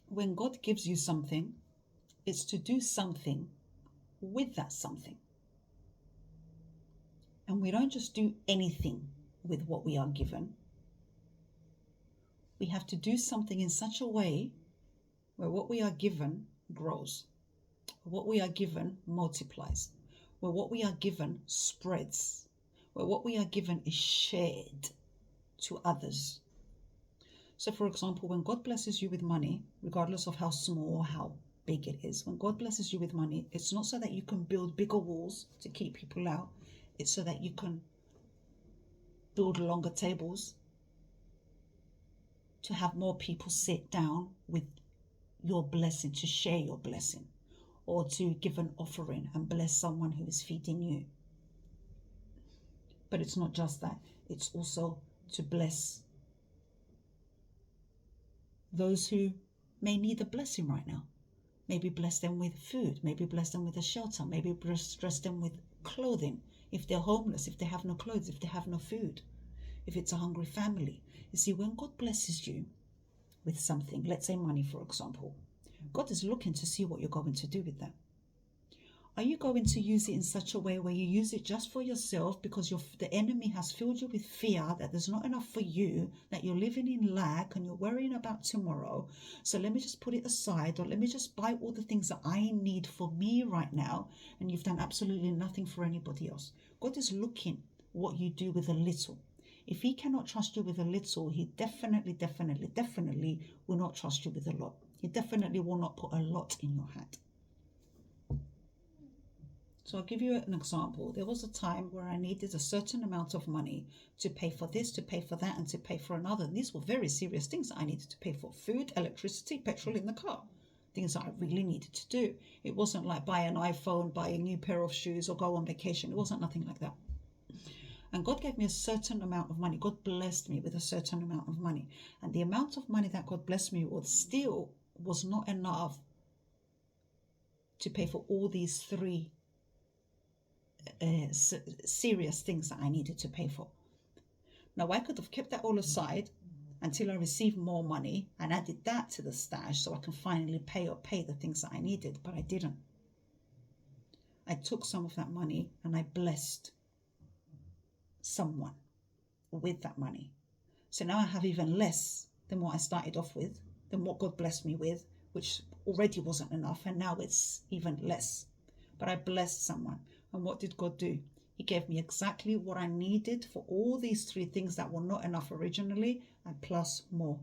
when God gives you something, it's to do something with that something. And we don't just do anything with what we are given. We have to do something in such a way where what we are given grows, what we are given multiplies, where what we are given spreads, where what we are given is shared to others. So for example, when God blesses you with money, regardless of how small or how big it is, when God blesses you with money, it's not so that you can build bigger walls to keep people out. It's so that you can build longer tables, to have more people sit down with your blessing, to share your blessing, or to give an offering and bless someone who is feeding you. But it's not just that. It's also to bless those who may need a blessing right now. Maybe bless them with food. Maybe bless them with a shelter. Maybe bless them with clothing. If they're homeless, if they have no clothes, if they have no food, if it's a hungry family. You see, when God blesses you with something, let's say money, for example, God is looking to see what you're going to do with that. Are you going to use it in such a way where you use it just for yourself because the enemy has filled you with fear that there's not enough for you, that you're living in lack and you're worrying about tomorrow? So let me just put it aside, or let me just buy all the things that I need for me right now, and you've done absolutely nothing for anybody else. God is looking what you do with a little. If he cannot trust you with a little, he definitely will not trust you with a lot. He definitely will not put a lot in your hand. So I'll give you an example. There was a time where I needed a certain amount of money to pay for this, to pay for that, and to pay for another. And these were very serious things that I needed to pay for: food, electricity, petrol in the car. Things that I really needed to do. It wasn't like buy an iPhone, buy a new pair of shoes, or go on vacation. It wasn't nothing like that. And God gave me a certain amount of money. God blessed me with a certain amount of money. And the amount of money that God blessed me with still was not enough to pay for all these three serious things that I needed to pay for. Now, I could have kept that all aside until I received more money and added that to the stash so I can finally pay the things that I needed, but I didn't. I took some of that money and I blessed someone with that money. So now I have even less than what I started off with, than what God blessed me with, which already wasn't enough, and now it's even less. But I blessed someone. And what did God do? He gave me exactly what I needed for all these three things that were not enough originally, and plus more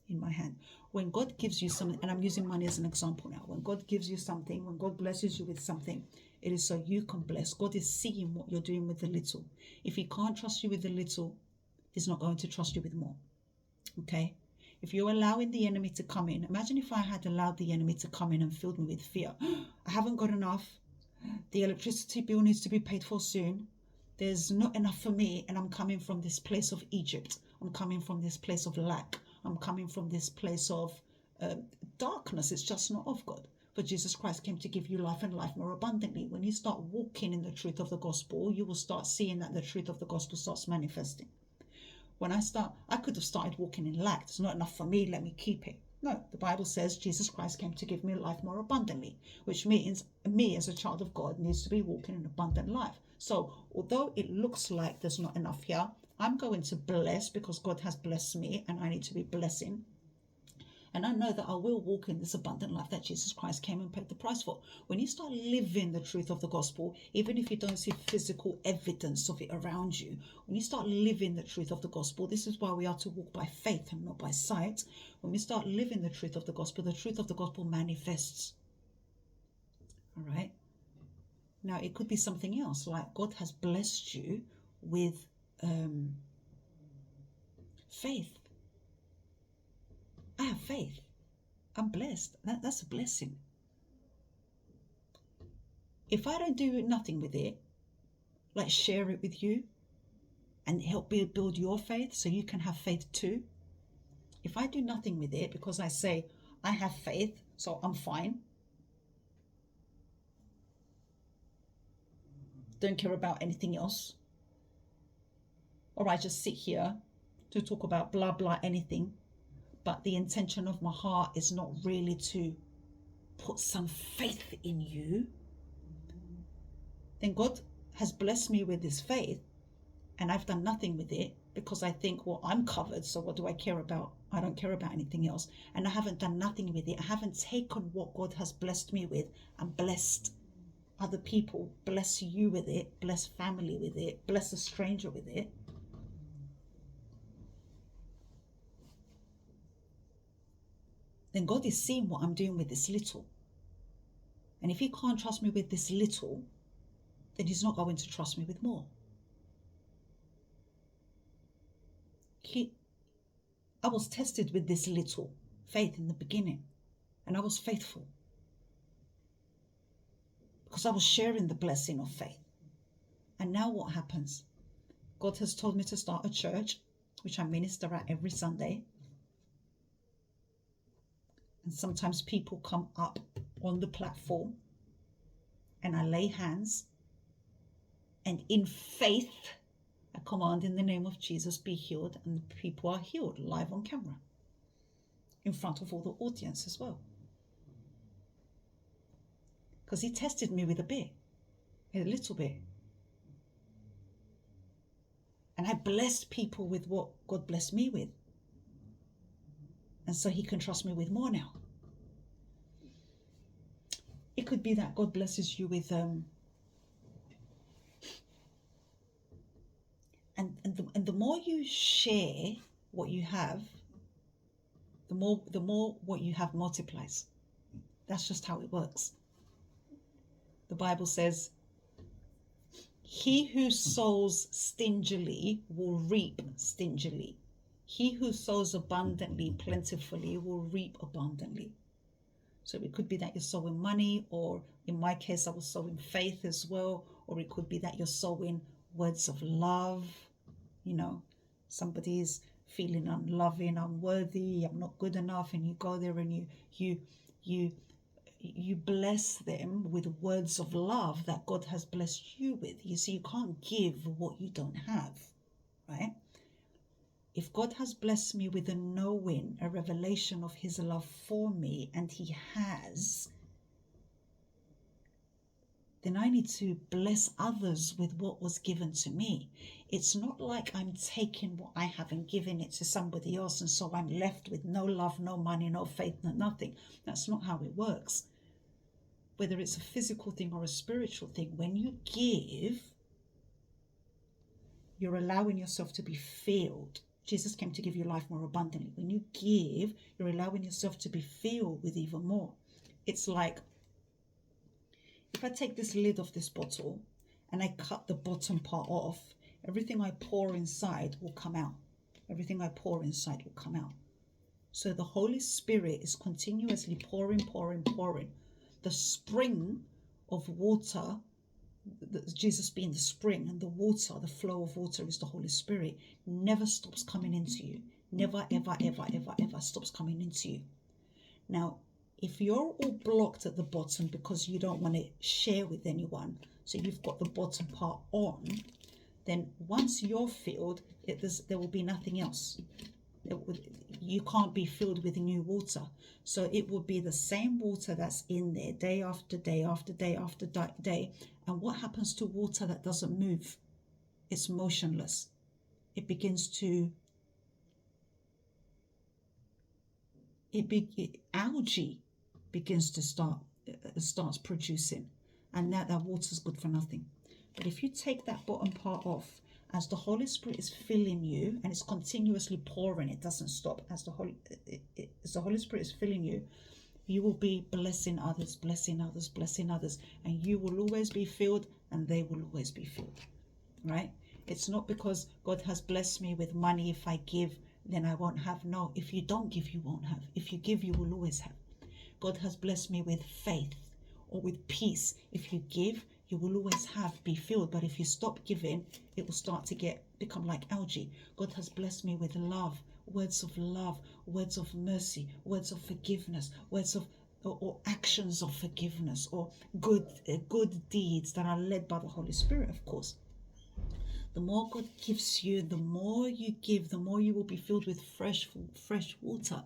in my hand. When God gives you something, and I'm using money as an example now, when God gives you something, when God blesses you with something, it is so you can bless. God is seeing what you're doing with the little. If he can't trust you with the little, he's not going to trust you with more. Okay? If you're allowing the enemy to come in, imagine if I had allowed the enemy to come in and filled me with fear. I haven't got enough. The electricity bill needs to be paid for soon. There's not enough for me, and I'm coming from this place of Egypt. I'm coming from this place of lack. I'm coming from this place of darkness. It's just not of God. For Jesus Christ came to give you life and life more abundantly. When you start walking in the truth of the gospel, you will start seeing that the truth of the gospel starts manifesting. When I could have started walking in lack. There's not enough for me, let me keep it. No, the Bible says Jesus Christ came to give me life more abundantly, which means me as a child of God needs to be walking an abundant life. So although it looks like there's not enough here, I'm going to bless because God has blessed me, and I need to be blessing. And I know that I will walk in this abundant life that Jesus Christ came and paid the price for. When you start living the truth of the gospel, even if you don't see physical evidence of it around you, when you start living the truth of the gospel, this is why we are to walk by faith and not by sight. When we start living the truth of the gospel manifests. All right? Now, it could be something else, like God has blessed you with faith. I have faith. I'm blessed. That's a blessing. If I don't do nothing with it, like share it with you and help build your faith so you can have faith too. If I do nothing with it because I say, I have faith, so I'm fine. Don't care about anything else. Or I just sit here to talk about blah, blah, anything. but the intention of my heart is not really to put some faith in you, then God has blessed me with this faith and I've done nothing with it because I think, well, I'm covered, so what do I care about? I don't care about anything else. And I haven't done nothing with it. I haven't taken what God has blessed me with and blessed other people, bless you with it, bless family with it, bless a stranger with it. Then God is seeing what I'm doing with this little. And if he can't trust me with this little, then he's not going to trust me with more. I was tested with this little faith in the beginning, and I was faithful because I was sharing the blessing of faith. And now what happens? God has told me to start a church, which I minister at every Sunday. And sometimes people come up on the platform and I lay hands, and in faith, I command in the name of Jesus, be healed, and the people are healed live on camera in front of all the audience as well. Because he tested me with a little bit. And I blessed people with what God blessed me with. And so he can trust me with more now. It could be that God blesses you with and the more you share what you have, the more what you have multiplies. That's just how it works. The Bible says, he who sows stingily will reap stingily. He who sows abundantly, plentifully, will reap abundantly. So it could be that you're sowing money, or in my case, I was sowing faith as well. Or it could be that you're sowing words of love. You know, somebody's feeling unloving, unworthy, I'm not good enough, and you go there and you bless them with words of love that God has blessed you with. You see, you can't give what you don't have, right? If God has blessed me with a knowing, a revelation of his love for me, and he has, then I need to bless others with what was given to me. It's not like I'm taking what I have and giving it to somebody else, and so I'm left with no love, no money, no faith, no nothing. That's not how it works. Whether it's a physical thing or a spiritual thing, when you give, you're allowing yourself to be filled. Jesus came to give you life more abundantly. When you give, you're allowing yourself to be filled with even more. It's like, if I take this lid off this bottle and I cut the bottom part off, everything I pour inside will come out. Everything I pour inside will come out. So the Holy Spirit is continuously pouring. The spring of water, Jesus being the spring, and the water, the flow of water is the Holy Spirit, never stops coming into you. Never, ever, ever, ever, ever stops coming into you. Now, if you're all blocked at the bottom because you don't want to share with anyone, so you've got the bottom part on, then once you're filled, there will be nothing else. You can't be filled with new water. So it will be the same water that's in there day after day after day after day. And what happens to water that doesn't move? It's motionless. It begins to, algae begins to starts producing, and that water's good for nothing. But if you take that bottom part off, as the Holy Spirit is filling you, and it's continuously pouring, it doesn't stop. As the Holy Spirit is filling you, you will be blessing others, blessing others, blessing others, and you will always be filled, and they will always be filled, right? It's not because God has blessed me with money. If I give, then I won't have. No, if you don't give, you won't have. If you give, you will always have. God has blessed me with faith or with peace. If you give, you will always have, be filled. But if you stop giving, it will start to become like algae. God has blessed me with love, words of love, words of mercy, words of forgiveness, words of or actions of forgiveness, or good deeds that are led by the Holy Spirit, of course. The more God gives you, the more you give, the more you will be filled with fresh water.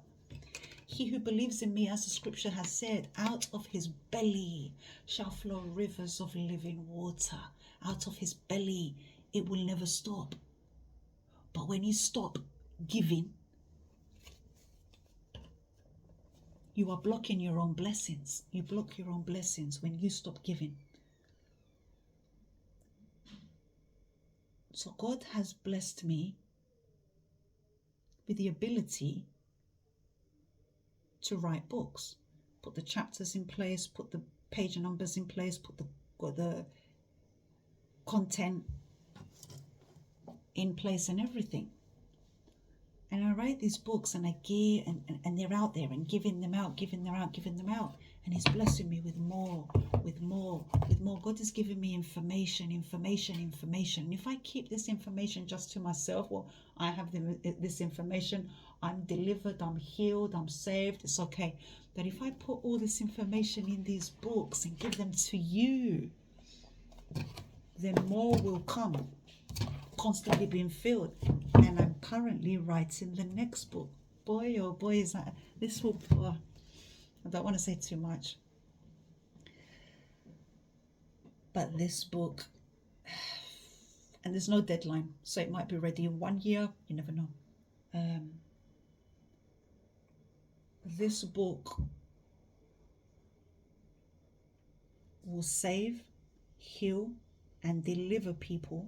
He who believes in me, as the scripture has said, out of his belly shall flow rivers of living water. Out of his belly, it will never stop. But when you stop giving, you are blocking your own blessings. You block your own blessings when you stop giving. So God has blessed me with the ability to write books, put the chapters in place, put the page numbers in place, put the content in place and everything. And I write these books and I give, and they're out there and giving them out. And he's blessing me with more. God is giving me information. And if I keep this information just to myself, well, I have this information, I'm delivered, I'm healed, I'm saved, it's okay. But if I put all this information in these books and give them to you, then more will come, constantly being filled. And I'm currently writing the next book. Boy, oh boy, is that, this will, I don't want to say too much. But this book, and there's no deadline, so it might be ready in 1 year, you never know. This book will save, heal, and deliver people,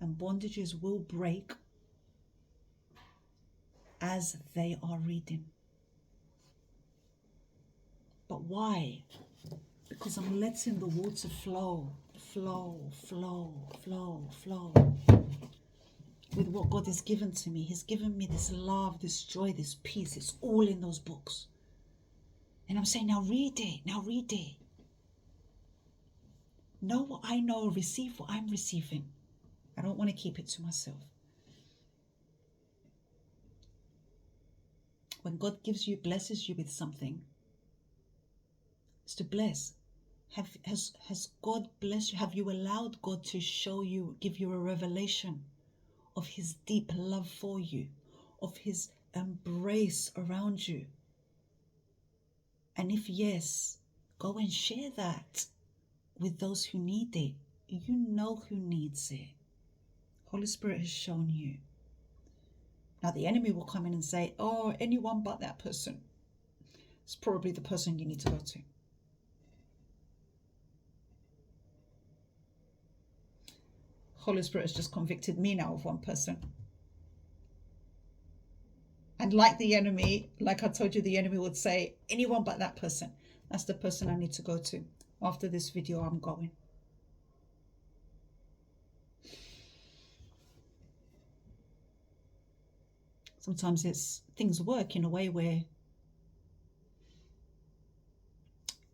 and bondages will break as they are reading. But why? Because I'm letting the water flow with what God has given to me. He's given me this love, this joy, this peace. It's all in those books. And I'm saying, now read it. Know what I know, receive what I'm receiving. I don't want to keep it to myself. When God blesses you with something, it's to bless. Has God blessed you? Have you allowed God to show you, give you a revelation of his deep love for you, of his embrace around you? And if yes, go and share that with those who need it. You know who needs it. Holy Spirit has shown you. Now the enemy will come in and say, oh, anyone but that person. It's probably the person you need to go to. Holy Spirit has just convicted me now of one person. And like the enemy, like I told you, the enemy would say, anyone but that person. That's the person I need to go to. After this video, I'm going. Sometimes things work in a way where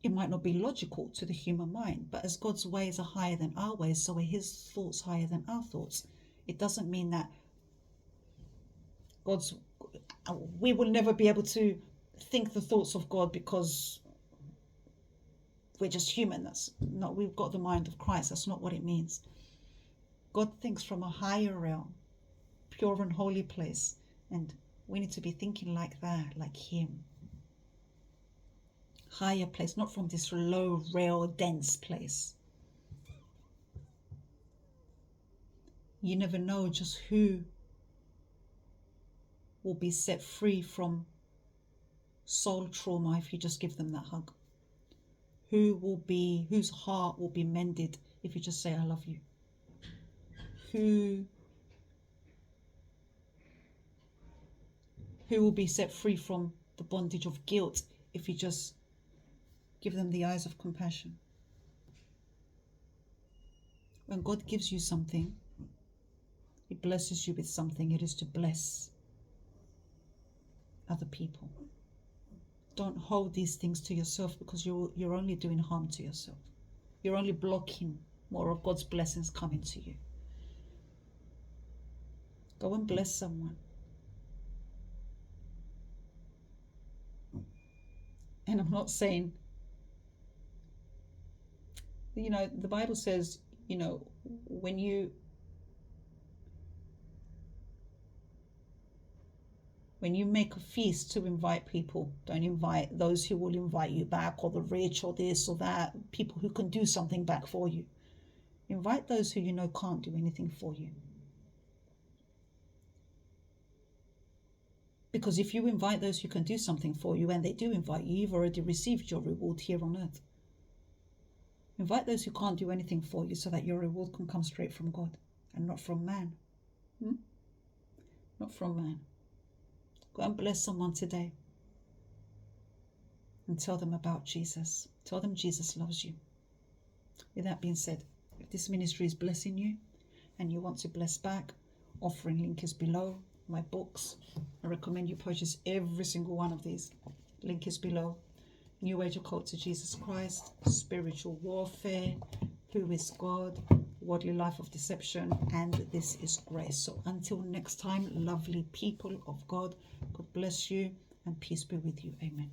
it might not be logical to the human mind, but as God's ways are higher than our ways, so are his thoughts higher than our thoughts. It doesn't mean that we will never be able to think the thoughts of God because we're just human. We've got the mind of Christ. That's not what it means. God thinks from a higher realm, pure and holy place, and we need to be thinking like that, like him. Higher place, not from this low, real, dense place. You never know just who will be set free from soul trauma if you just give them that hug. Whose heart will be mended if you just say, I love you. Who will be set free from the bondage of guilt if you just give them the eyes of compassion. When God gives you something, he blesses you with something, it is to bless other people. Don't hold these things to yourself, because you're only doing harm to yourself. You're only blocking more of God's blessings coming to you. Go and bless someone. And I'm not saying, the Bible says, When you make a feast to invite people, don't invite those who will invite you back, or the rich, or this or that, people who can do something back for you. Invite those who you know can't do anything for you. Because if you invite those who can do something for you and they do invite you, you've already received your reward here on earth. Invite those who can't do anything for you so that your reward can come straight from God and not from man. Not from man. Go and bless someone today and tell them about Jesus. Tell them Jesus loves you. With that being said, if this ministry is blessing you and you want to bless back, offering link is below. My books, I recommend you purchase every single one of these. Link is below. New Age Occult to Jesus Christ, Spiritual Warfare, Who is God, Worldly Life of Deception, and This is Grace. So until next time, lovely people of God, God bless you and peace be with you. Amen.